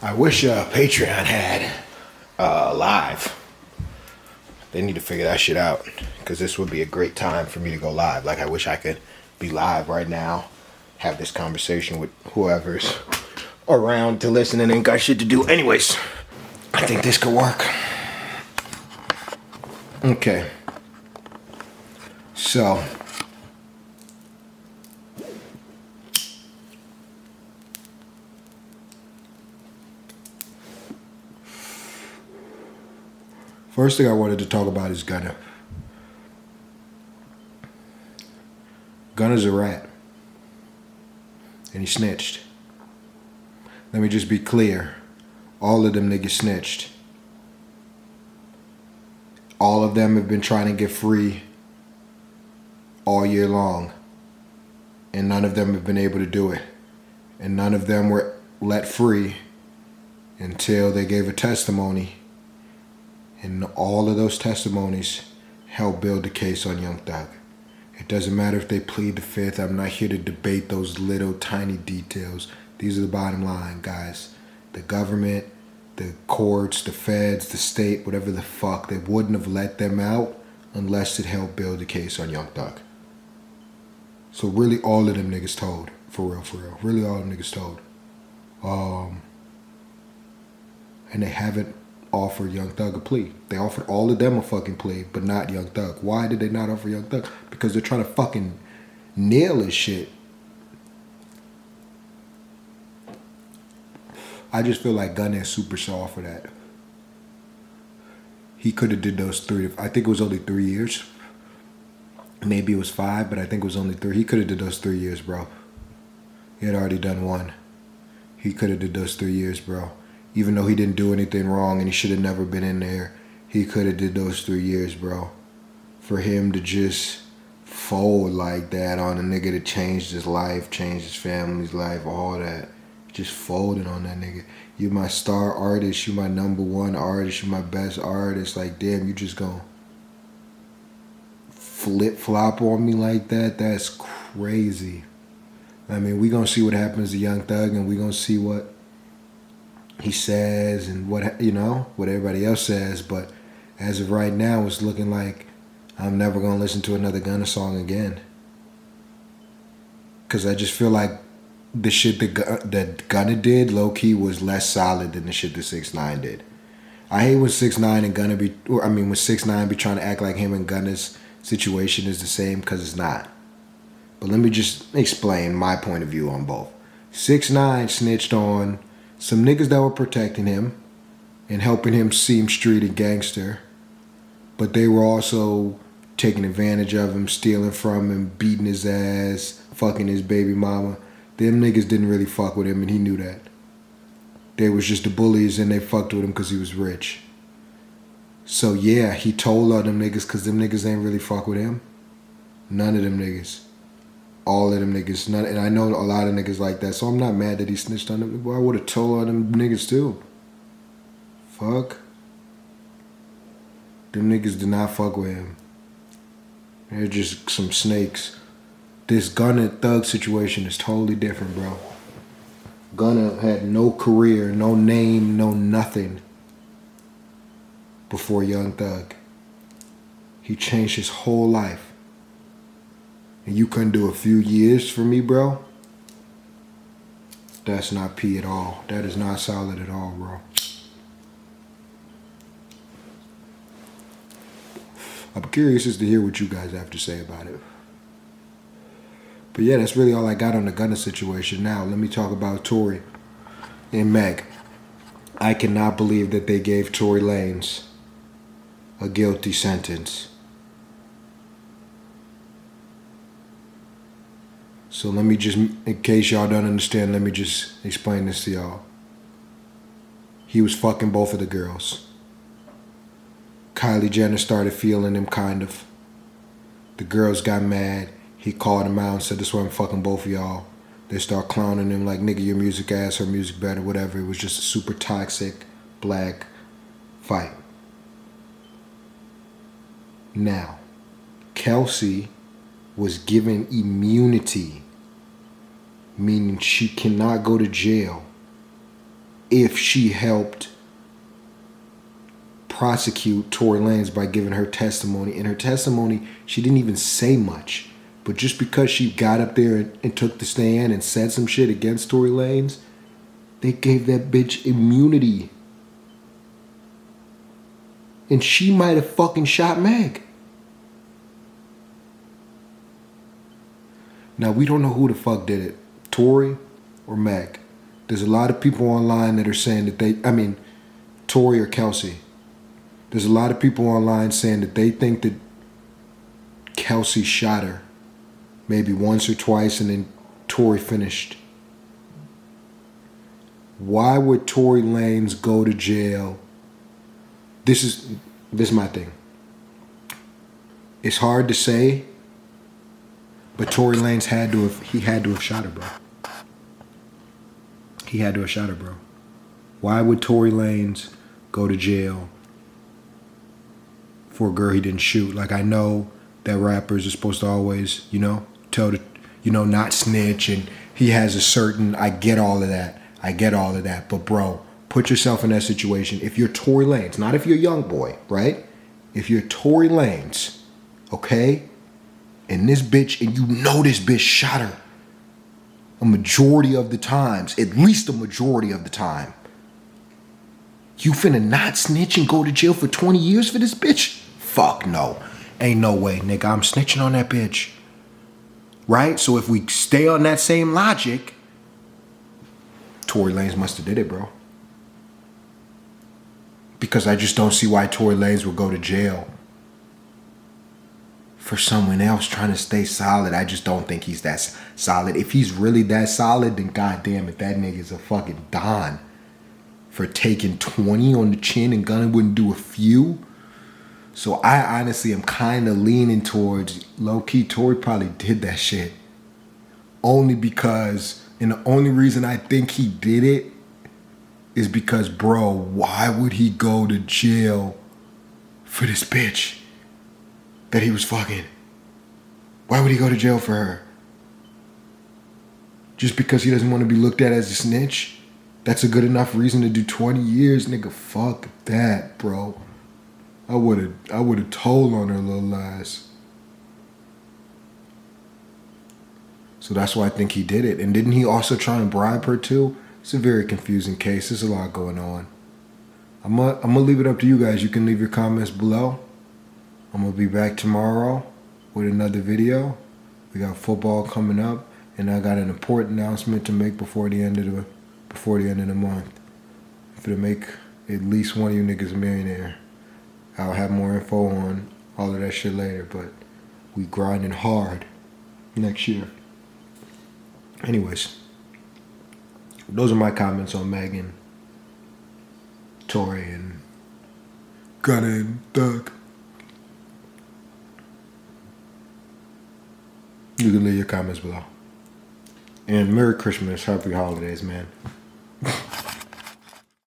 I wish Patreon had live. They need to figure that shit out, because this would be a great time for me to go live. Like, I wish I could be live right now, have this conversation with whoever's around to listen and ain't got shit to do. Anyways, I think this could work. Okay. So, first thing I wanted to talk about is Gunna. Gunna's a rat. And he snitched. Let me just be clear. All of them niggas snitched. All of them have been trying to get free all year long. And none of them have been able to do it. And none of them were let free until they gave a testimony. And all of those testimonies helped build the case on Young Thug. It doesn't matter if they plead the fifth. I'm not here to debate those little tiny details. These are the bottom line, guys. The government, the courts, the feds, the state, whatever the fuck, they wouldn't have let them out unless it helped build the case on Young Thug. So really all of them niggas told. For real, for real. Really all of them niggas told. And they haven't offered Young Thug a plea. They offered all of them a fucking plea, but not Young Thug. Why did they not offer Young Thug? Because they're trying to fucking nail his shit. I just feel like Gunna is super soft for that. He could have did those 3. I think it was only 3 years. Maybe it was 5, but I think it was only 3. He could have did those 3 years, bro. He had already done 1. He could have did those 3 years, bro. Even though he didn't do anything wrong and he should have never been in there, he could have did those 3 years, bro. For him to just fold like that on a nigga that changed his life, changed his family's life, all that. Just folding on that nigga. You my star artist, you my #1 artist, you my best artist. Like, damn, you just gonna flip-flop on me like that? That's crazy. I mean, we gonna see what happens to Young Thug, and we gonna see what he says and what, you know, what everybody else says. But as of right now, it's looking like I'm never gonna listen to another Gunna song again. Cause I just feel like the shit that Gunna did, low-key, was less solid than the shit that 6ix9ine did. I hate when 6ix9ine and Gunna when 6ix9ine be trying to act like him and Gunna's situation is the same, because it's not. But let me just explain my point of view on both. 6ix9ine snitched on some niggas that were protecting him and helping him seem street and gangster, but they were also taking advantage of him, stealing from him, beating his ass, fucking his baby mama. Them niggas didn't really fuck with him, and he knew that. They was just the bullies, and they fucked with him because he was rich. So yeah, he told all them niggas, because them niggas ain't really fuck with him. None of them niggas. All of them niggas. None, and I know a lot of niggas like that, so I'm not mad that he snitched on them. Well, I would have told all them niggas too. Fuck. Them niggas did not fuck with him. They're just some snakes. This Gunna Thug situation is totally different, bro. Gunna had no career, no name, no nothing before Young Thug. He changed his whole life. And you couldn't do a few years for me, bro? That's not P at all. That is not solid at all, bro. I'm curious as to hear what you guys have to say about it. But yeah, that's really all I got on the Gunna situation. Now, let me talk about Tory and Meg. I cannot believe that they gave Tory Lanez a guilty sentence. So let me just, in case y'all don't understand, let me just explain this to y'all. He was fucking both of the girls. Kylie Jenner started feeling him, kind of. The girls got mad. He called him out and said, "This is why I'm fucking both of y'all." They start clowning him like, "Nigga, your music ass, her music better," whatever. It was just a super toxic black fight. Now, Kelsey was given immunity, meaning she cannot go to jail if she helped prosecute Tory Lanez by giving her testimony. In her testimony, she didn't even say much. But just because she got up there and took the stand and said some shit against Tory Lanez, they gave that bitch immunity. And she might have fucking shot Meg. Now, we don't know who the fuck did it. Tory or Meg. There's a lot of people online that are saying that Tory or Kelsey. There's a lot of people online saying that they think that Kelsey shot her. Maybe once or twice and then Tory finished. Why would Tory Lanez go to jail? This is my thing. It's hard to say, but Tory Lanez had to have shot her, bro. He had to have shot her, bro. Why would Tory Lanez go to jail for a girl he didn't shoot? Like, I know that rappers are supposed to always, tell the, not snitch, and he has a certain, I get all of that. But bro, put yourself in that situation. If you're Tory Lanez, not if you're young boy, right? If you're Tory Lanez, okay? And this bitch, and this bitch shot her a majority of the times, at least a majority of the time. You finna not snitch and go to jail for 20 years for this bitch? Fuck no. Ain't no way, nigga. I'm snitching on that bitch. Right? So if we stay on that same logic, Tory Lanez must have did it, bro. Because I just don't see why Tory Lanez would go to jail for someone else trying to stay solid. I just don't think he's that solid. If he's really that solid, then goddamn it, that nigga's a fucking don. For taking 20 on the chin and Gunna wouldn't do a few. So I honestly am kind of leaning towards low-key Tory probably did that shit. Only because, and the only reason I think he did it is because, bro, why would he go to jail for this bitch that he was fucking? Why would he go to jail for her? Just because he doesn't want to be looked at as a snitch? That's a good enough reason to do 20 years, nigga. Fuck that, bro. I would have told on her little lies. So that's why I think he did it. And didn't he also try and bribe her too? It's a very confusing case. There's a lot going on. I'm gonna leave it up to you guys. You can leave your comments below. I'm gonna be back tomorrow with another video. We got football coming up, and I got an important announcement to make before the end of the month. For to make at least one of you niggas a millionaire. I'll have more info on all of that shit later, but we grinding hard next year. Anyways, those are my comments on Megan, Tory, and Gunna and Doug. You can leave your comments below. And Merry Christmas, Happy Holidays, man.